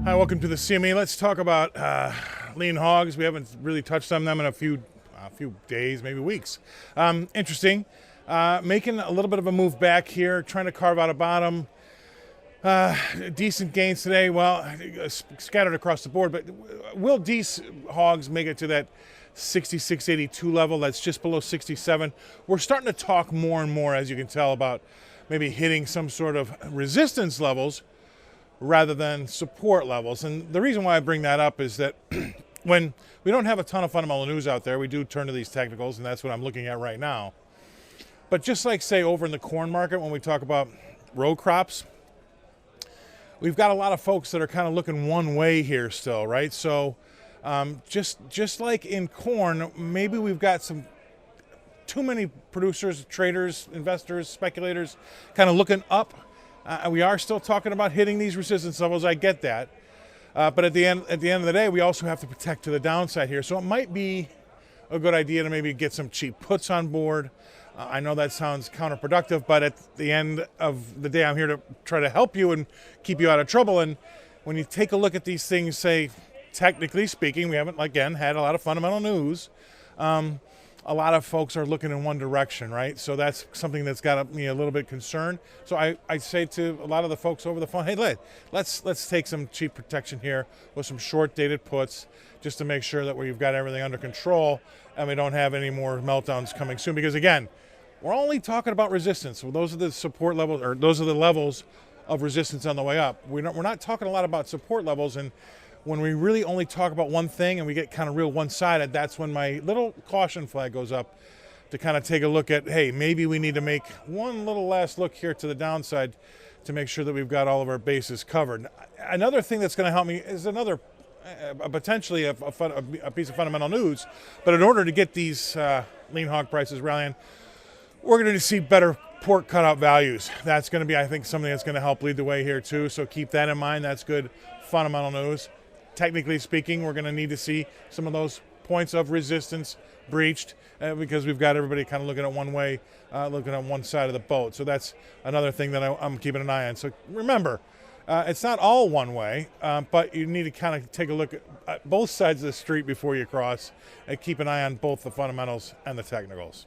Hi, welcome to the CME. Let's talk about lean hogs. We haven't really touched on them in a few days, maybe weeks. Interesting. Making a little bit of a move back here, trying to carve out a bottom. Decent gains today. Well, scattered across the board, but will these hogs make it to that 66.82 level? That's just below 67. We're starting to talk more and more, as you can tell, about maybe hitting some sort of resistance levels rather than support levels. And the reason why I bring that up is that when we don't have a ton of fundamental news out there, we do turn to these technicals, and that's what I'm looking at right now. But just like, say, over in the corn market, when we talk about row crops, we've got a lot of folks that are kind of looking one way here still, right? So just like in corn, maybe we've got some too many producers, traders, investors, speculators kind of looking up. We are still talking about hitting these resistance levels. I get that. But at the end of the day, we also have to protect to the downside here. So it might be a good idea to maybe get some cheap puts on board. I know that sounds counterproductive, but at the end of the day, I'm here to try to help you and keep you out of trouble. And when you take a look at these things, say, technically speaking, we haven't, again, had a lot of fundamental news. A lot of folks are looking in one direction, right? So that's something that's got me a little bit concerned. So I say to a lot of the folks over the phone, hey, let's take some cheap protection here with some short-dated puts just to make sure that we've got everything under control and we don't have any more meltdowns coming soon. Because, again, we're only talking about resistance. So those are the support levels, or those are the levels of resistance on the way up. We're not talking a lot about support levels, and when we really only talk about one thing and we get kind of real one-sided, that's when my little caution flag goes up to kind of take a look at, hey, maybe we need to make one little last look here to the downside to make sure that we've got all of our bases covered. Another thing that's going to help me is potentially a piece of fundamental news, but in order to get these lean hog prices rallying, we're going to see better pork cutout values. That's going to be, I think, something that's going to help lead the way here too, so keep that in mind. That's good fundamental news. Technically speaking, we're going to need to see some of those points of resistance breached because we've got everybody kind of looking at one way, looking at one side of the boat. So that's another thing that I'm keeping an eye on. So remember, it's not all one way, but you need to kind of take a look at both sides of the street before you cross and keep an eye on both the fundamentals and the technicals.